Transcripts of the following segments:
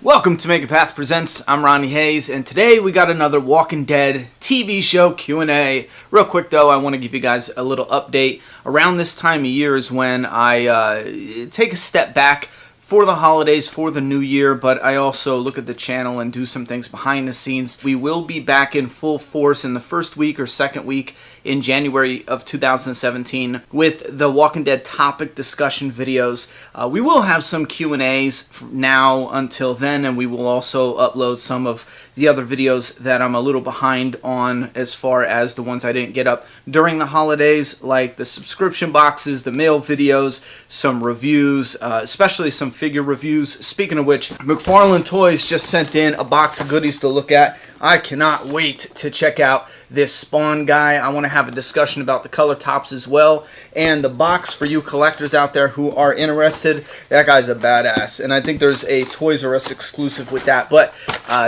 Welcome to Make a Path Presents. I'm Ronnie Hayes, and today we got another Walking Dead TV show Q&A. Real quick though, I want to give you guys a little update. Around this time of year is when I take a step back for the holidays, for the new year, but I also look at the channel and do some things behind the scenes. We will be back in full force in the first week or second week in January of 2017 with the Walking Dead topic discussion videos. We will have some Q&As from now until then, and we will also upload some of the other videos that I'm a little behind on as far as the ones I didn't get up during the holidays, like the subscription boxes, the mail videos, some reviews, especially some figure reviews. Speaking of which, McFarlane Toys just sent in a box of goodies to look at. I cannot wait to check out this Spawn guy. I want to have a discussion about the color tops as well. And the box for you collectors out there who are interested, that guy's a badass. And I think there's a Toys R Us exclusive with that. But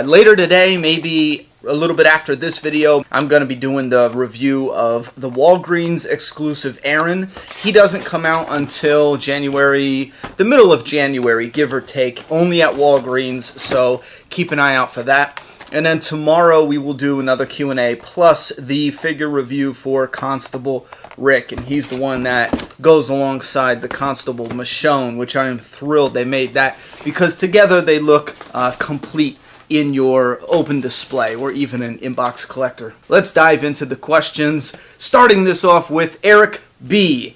later today, maybe a little bit after this video, I'm going to be doing the review of the Walgreens exclusive Aaron. He doesn't come out until January, the middle of January, give or take, only at Walgreens. So keep an eye out for that. And then tomorrow we will do another Q&A plus the figure review for Constable Rick. And he's the one that goes alongside the Constable Michonne, which I am thrilled they made that because together they look complete in your open display or even an inbox collector. Let's dive into the questions, starting this off with Eric B.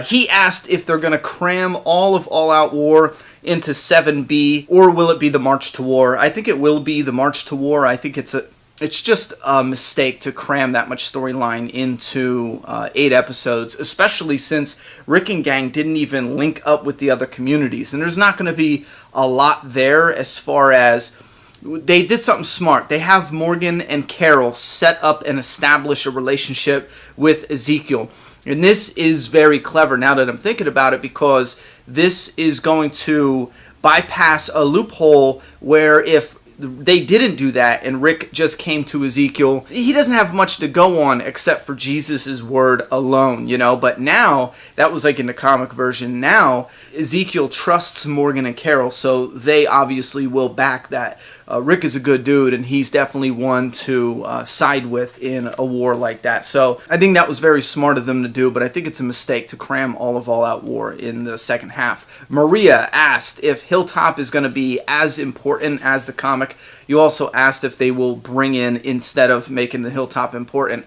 He asked if they're going to cram all of All Out War into 7B, or will it be the March to War? I think it will be the March to War. I think it's just a mistake to cram that much storyline into 8 episodes, especially since Rick and gang didn't even link up with the other communities. And there's not going to be a lot there as far as they did something smart. They have Morgan and Carol set up and establish a relationship with Ezekiel. And this is very clever now that I'm thinking about it, because this is going to bypass a loophole where if they didn't do that and Rick just came to Ezekiel, he doesn't have much to go on except for Jesus' word alone, you know. But now, that was like in the comic version, now Ezekiel trusts Morgan and Carol, so they obviously will back that. Rick is a good dude, and he's definitely one to side with in a war like that. So I think that was very smart of them to do, but I think it's a mistake to cram all of All Out War in the second half. Maria asked if Hilltop is going to be as important as the comic. You also asked if they will bring in, instead of making the Hilltop important,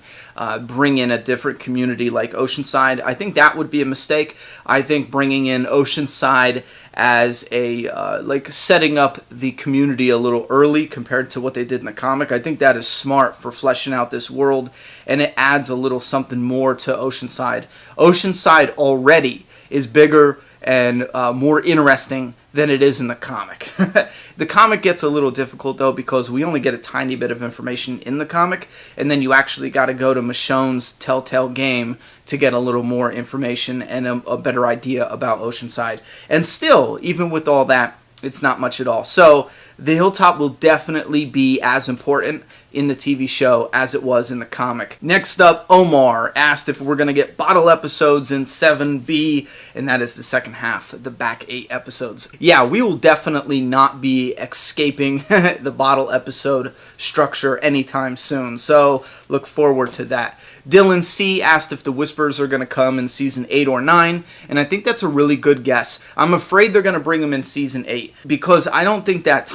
bring in a different community like Oceanside. I think that would be a mistake. I think bringing in Oceanside as a like setting up the community a little early compared to what they did in the comic, I think that is smart for fleshing out this world, and it adds a little something more to Oceanside. Oceanside already is bigger and more interesting than it is in the comic. The comic gets a little difficult though, because we only get a tiny bit of information in the comic, and then you actually got to go to Michonne's Telltale game to get a little more information and a better idea about Oceanside. And still, even with all that, it's not much at all. So the Hilltop will definitely be as important in the TV show as it was in the comic. Next up, Omar asked if we're going to get bottle episodes in 7B, and that is the second half, the back 8 episodes. Yeah, we will definitely not be escaping the bottle episode structure anytime soon, so look forward to that. Dylan C. asked if the Whispers are going to come in Season 8 or 9, and I think that's a really good guess. I'm afraid they're going to bring them in Season 8, because I don't think that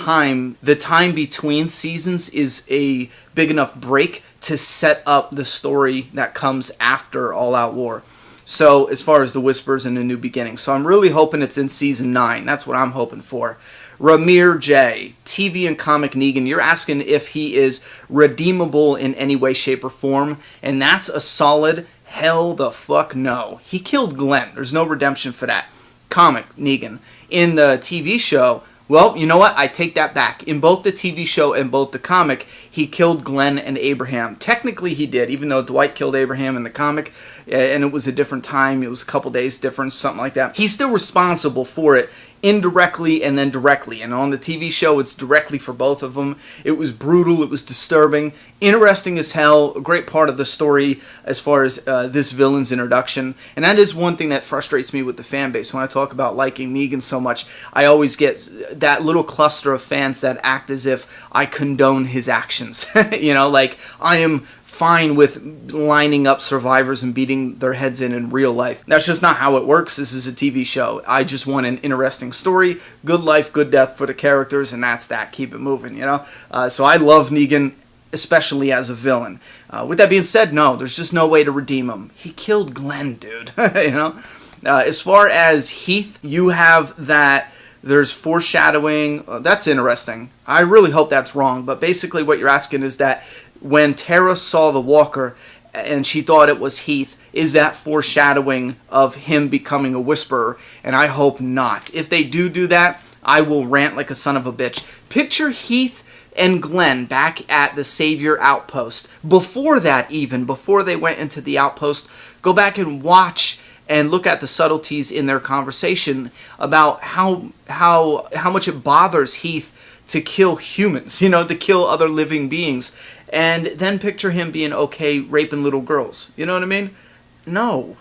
the time between seasons is a big enough break to set up the story that comes after All Out War. So, as far as the Whispers and the New Beginning. So I'm really hoping it's in Season 9. That's what I'm hoping for. Ramir J. TV and comic Negan, you're asking if he is redeemable in any way, shape, or form. And that's a solid hell the fuck no. He killed Glenn. There's no redemption for that. Comic Negan. In the TV show, well, you know what? I take that back. In both the TV show and both the comic, he killed Glenn and Abraham. Technically, he did, even though Dwight killed Abraham in the comic, and it was a different time. It was a couple days difference, something like that. He's still responsible for it indirectly and then directly. And on the TV show, it's directly for both of them. It was brutal. It was disturbing. Interesting as hell. A great part of the story as far as this villain's introduction. And that is one thing that frustrates me with the fan base. When I talk about liking Negan so much, I always get that little cluster of fans that act as if I condone his actions. You know, like I am fine with lining up survivors and beating their heads in real life. That's just not how it works. This is a TV show. I just want an interesting story, good life, good death for the characters, and that's that. Keep it moving, you know? So I love Negan, especially as a villain. With that being said, no, there's just no way to redeem him. He killed Glenn, dude. You know? As far as Heath, you have that there's foreshadowing. That's interesting. I really hope that's wrong, but basically what you're asking is that when Tara saw the walker and she thought it was Heath, is that foreshadowing of him becoming a whisperer? And I hope not. If they do that, I will rant like a son of a bitch. Picture Heath and Glenn back at the Savior Outpost. Before that, even before they went into the outpost, go back and watch and look at the subtleties in their conversation about how much it bothers Heath to kill humans, you know, to kill other living beings. And then picture him being okay raping little girls. You know what I mean? No,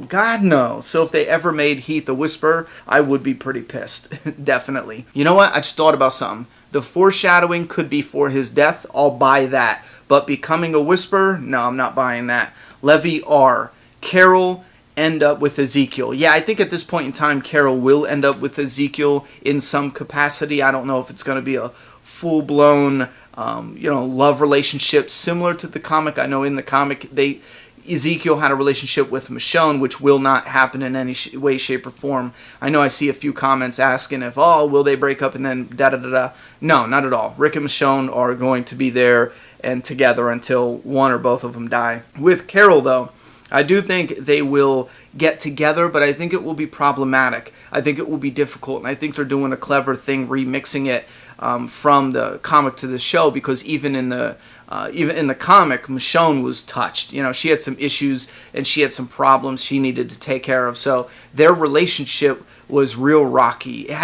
God no. So if they ever made Heath a whisperer, I would be pretty pissed. Definitely. You know what? I just thought about something. The foreshadowing could be for his death. I'll buy that. But becoming a whisperer? No, I'm not buying that. Levy R. Carol end up with Ezekiel. Yeah, I think at this point in time, Carol will end up with Ezekiel in some capacity. I don't know if it's going to be a full-blown love relationship similar to the comic. I know in the comic Ezekiel had a relationship with Michonne, which will not happen in any way, shape, or form. I know I see a few comments asking if, will they break up and then da-da-da-da. No, not at all. Rick and Michonne are going to be there and together until one or both of them die. With Carol, though, I do think they will get together, but I think it will be problematic. I think it will be difficult, and I think they're doing a clever thing remixing it from the comic to the show, because even in the comic, Michonne was touched. You know, she had some issues and she had some problems she needed to take care of. So their relationship was real rocky. It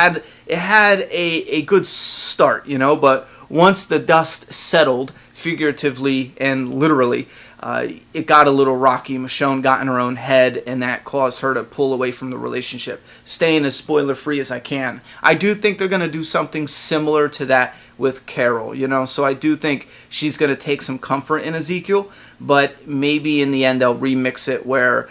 had a good start, you know, but once the dust settled, figuratively and literally, it got a little rocky. Michonne got in her own head, and that caused her to pull away from the relationship. Staying as spoiler-free as I can. I do think they're going to do something similar to that with Carol, you know, so I do think she's going to take some comfort in Ezekiel, but maybe in the end they'll remix it where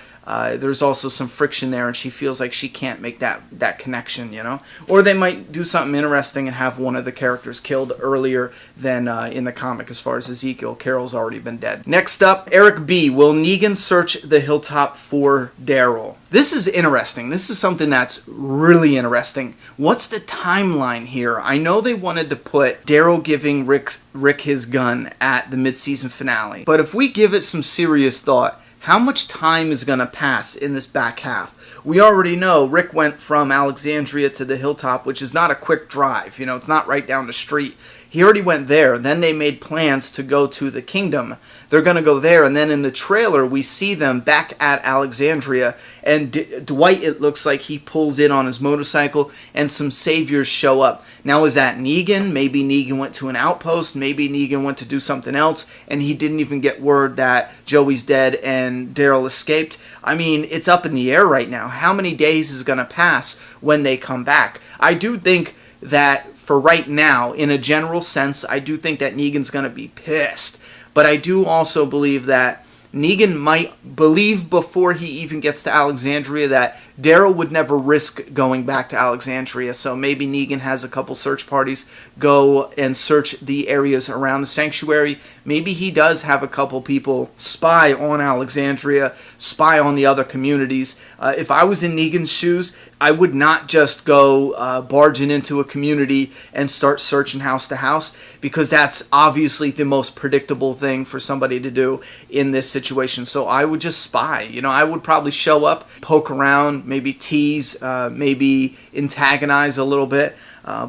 there's also some friction there and she feels like she can't make that connection, you know? Or they might do something interesting and have one of the characters killed earlier than in the comic as far as Ezekiel. Carol's already been dead. Next up, Eric B. Will Negan search the hilltop for Daryl? This is interesting. This is something that's really interesting. What's the timeline here? I know they wanted to put Daryl giving Rick his gun at the mid-season finale, but if we give it some serious thought, how much time is going to pass in this back half? We already know Rick went from Alexandria to the hilltop, which is not a quick drive. You know, it's not right down the street. He already went there. Then they made plans to go to the kingdom. They're going to go there. And then in the trailer, we see them back at Alexandria. And Dwight, it looks like he pulls in on his motorcycle and some saviors show up. Now, is that Negan? Maybe Negan went to an outpost. Maybe Negan went to do something else. And he didn't even get word that Joey's dead and Daryl escaped. I mean, it's up in the air right now. How many days is going to pass when they come back? I do think that for right now, in a general sense, I do think that Negan's going to be pissed. But I do also believe that Negan might believe before he even gets to Alexandria that Daryl would never risk going back to Alexandria, so maybe Negan has a couple search parties go and search the areas around the sanctuary. Maybe he does have a couple people spy on Alexandria, spy on the other communities. If I was in Negan's shoes, I would not just go barging into a community and start searching house to house, because that's obviously the most predictable thing for somebody to do in this situation. So I would just spy. You know, I would probably show up, poke around, maybe tease, maybe antagonize a little bit.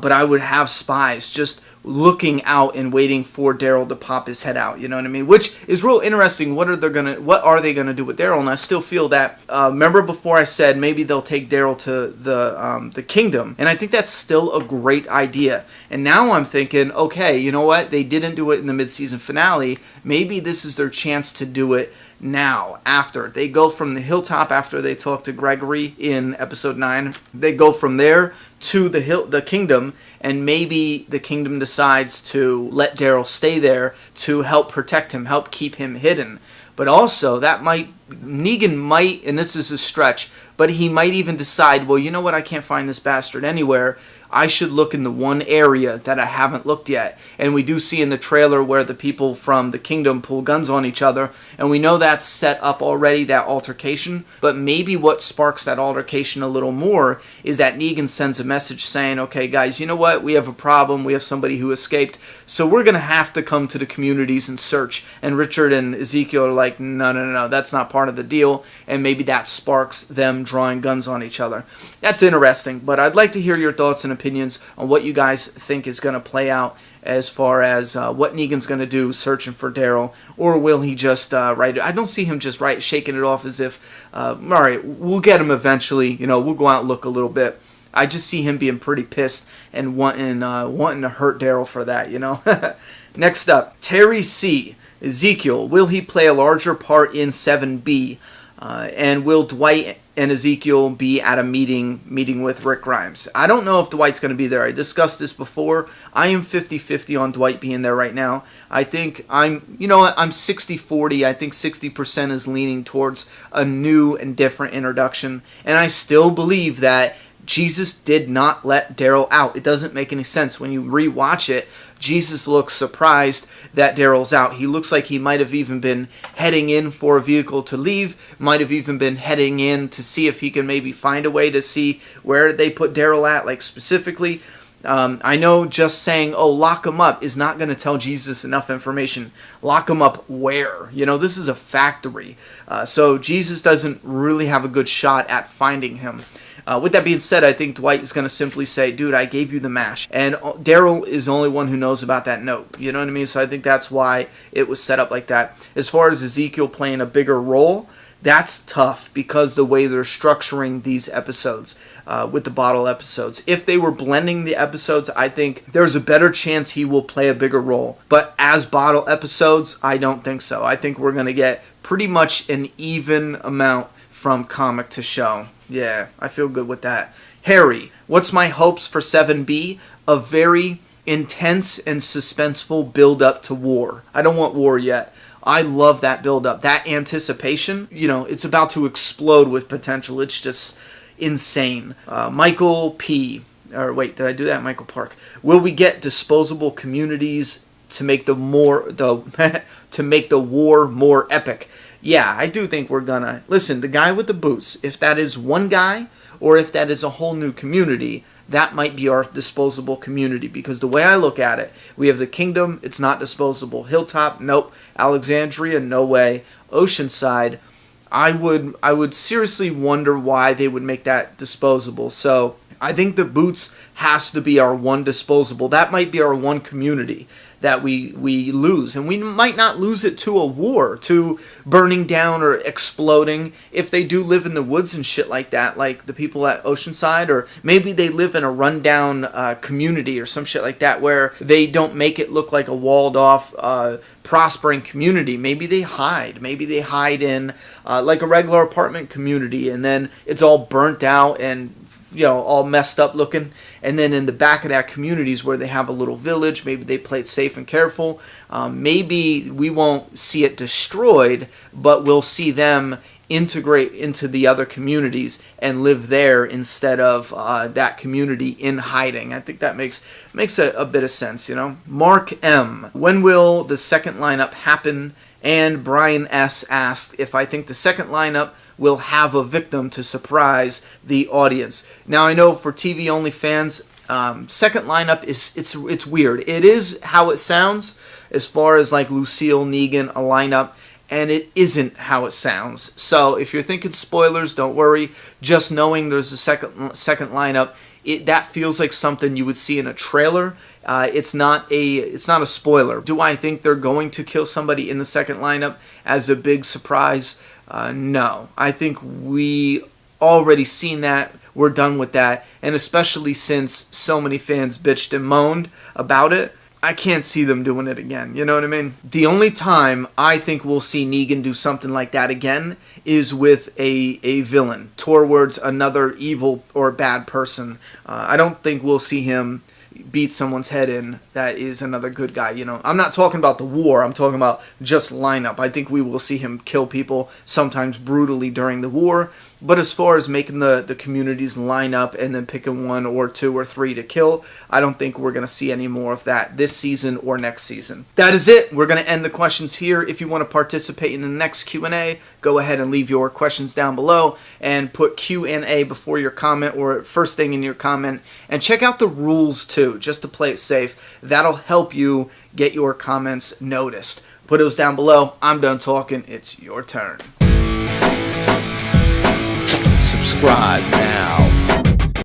but I would have spies just looking out and waiting for Daryl to pop his head out. You know what I mean? Which is real interesting. What are they gonna do with Daryl? And I still feel that. Remember before I said maybe they'll take Daryl to the kingdom, and I think that's still a great idea. And now I'm thinking, okay, you know what? They didn't do it in the mid-season finale. Maybe this is their chance to do it now. After they go from the hilltop, after they talk to Gregory in episode 9, they go from there to the kingdom, and maybe the kingdom decides to let Daryl stay there to help protect him, help keep him hidden. But also Negan might, and this is a stretch, but he might even decide, well, you know what, I can't find this bastard anywhere. I should look in the one area that I haven't looked yet. And we do see in the trailer where the people from the kingdom pull guns on each other, and we know that's set up already, that altercation. But maybe what sparks that altercation a little more is that Negan sends a message saying, okay guys, you know what, we have a problem, we have somebody who escaped, so we're going to have to come to the communities and search. And Richard and Ezekiel are like, no, that's not part of the deal, and maybe that sparks them drawing guns on each other. That's interesting, but I'd like to hear your thoughts and opinions on what you guys think is going to play out as far as what Negan's going to do searching for Daryl, or will he just write it? I don't see him just shaking it off as if, all right, we'll get him eventually, we'll go out and look a little bit. I just see him being pretty pissed and wanting to hurt Daryl for that, Next up, Terry C. Ezekiel, will he play a larger part in 7B? And will Dwight and Ezekiel be at a meeting with Rick Grimes? I don't know if Dwight's going to be there. I discussed this before. I am 50-50 on Dwight being there right now. I think I'm 60-40. I think 60% is leaning towards a new and different introduction. And I still believe that Jesus did not let Daryl out. It doesn't make any sense. When you rewatch it, Jesus looks surprised that Daryl's out. He looks like he might have even been heading in for a vehicle to leave, might have even been heading in to see if he can maybe find a way to see where they put Daryl at, like specifically. I know just saying, oh, lock him up is not going to tell Jesus enough information. Lock him up where? This is a factory. So Jesus doesn't really have a good shot at finding him. With that being said, I think Dwight is going to simply say, dude, I gave you the mash. And Daryl is the only one who knows about that note. You know what I mean? So I think that's why it was set up like that. As far as Ezekiel playing a bigger role, that's tough because the way they're structuring these episodes with the bottle episodes. If they were blending the episodes, I think there's a better chance he will play a bigger role. But as bottle episodes, I don't think so. I think we're going to get pretty much an even amount from comic to show. Yeah, I feel good with that. Harry, what's my hopes for 7B? A very intense and suspenseful build-up to war. I don't want war yet. I love that build-up. That anticipation, it's about to explode with potential. It's just insane. Michael P. Or wait, did I do that? Michael Park. Will we get disposable communities to make the war more epic? Yeah, I do think we're gonna. Listen, the guy with the boots, if that is one guy or if that is a whole new community, that might be our disposable community. Because the way I look at it, we have the kingdom, it's not disposable. Hilltop, nope. Alexandria, no way. Oceanside, I would seriously wonder why they would make that disposable. So I think the boots has to be our one disposable. That might be our one community that we lose. And we might not lose it to a war, to burning down or exploding. If they do live in the woods and shit like that, like the people at Oceanside, or maybe they live in a rundown community or some shit like that where they don't make it look like a walled off prospering community. Maybe they hide. Maybe they hide in like a regular apartment community, and then it's all burnt out and all messed up looking. And then in the back of that community is where they have a little village. Maybe they play it safe and careful. Maybe we won't see it destroyed, but we'll see them integrate into the other communities and live there instead of that community in hiding. I think that makes a bit of sense, Mark M. When will the second lineup happen? And Brian S. asked if I think the second lineup will have a victim to surprise the audience. Now, I know for TV-only fans, second lineup it's weird. It is how it sounds as far as like Lucille, Negan, a lineup, and it isn't how it sounds. So if you're thinking spoilers, don't worry. Just knowing there's a second lineup that feels like something you would see in a trailer. It's not a spoiler. Do I think they're going to kill somebody in the second lineup as a big surprise? No. I think we already seen that. We're done with that. And especially since so many fans bitched and moaned about it, I can't see them doing it again. You know what I mean? The only time I think we'll see Negan do something like that again is with a villain towards another evil or bad person. I don't think we'll see him beat someone's head in that is another good guy. You know, I'm not talking about the war. I'm talking about just lineup. I think we will see him kill people, sometimes brutally during the war. But as far as making the communities line up and then picking 1 or 2 or 3 to kill, I don't think we're going to see any more of that this season or next season. That is it. We're going to end the questions here. If you want to participate in the next Q&A, go ahead and leave your questions down below and put Q&A before your comment or first thing in your comment. And check out the rules too, just to play it safe. That'll help you get your comments noticed. Put those down below. I'm done talking. It's your turn. Subscribe now.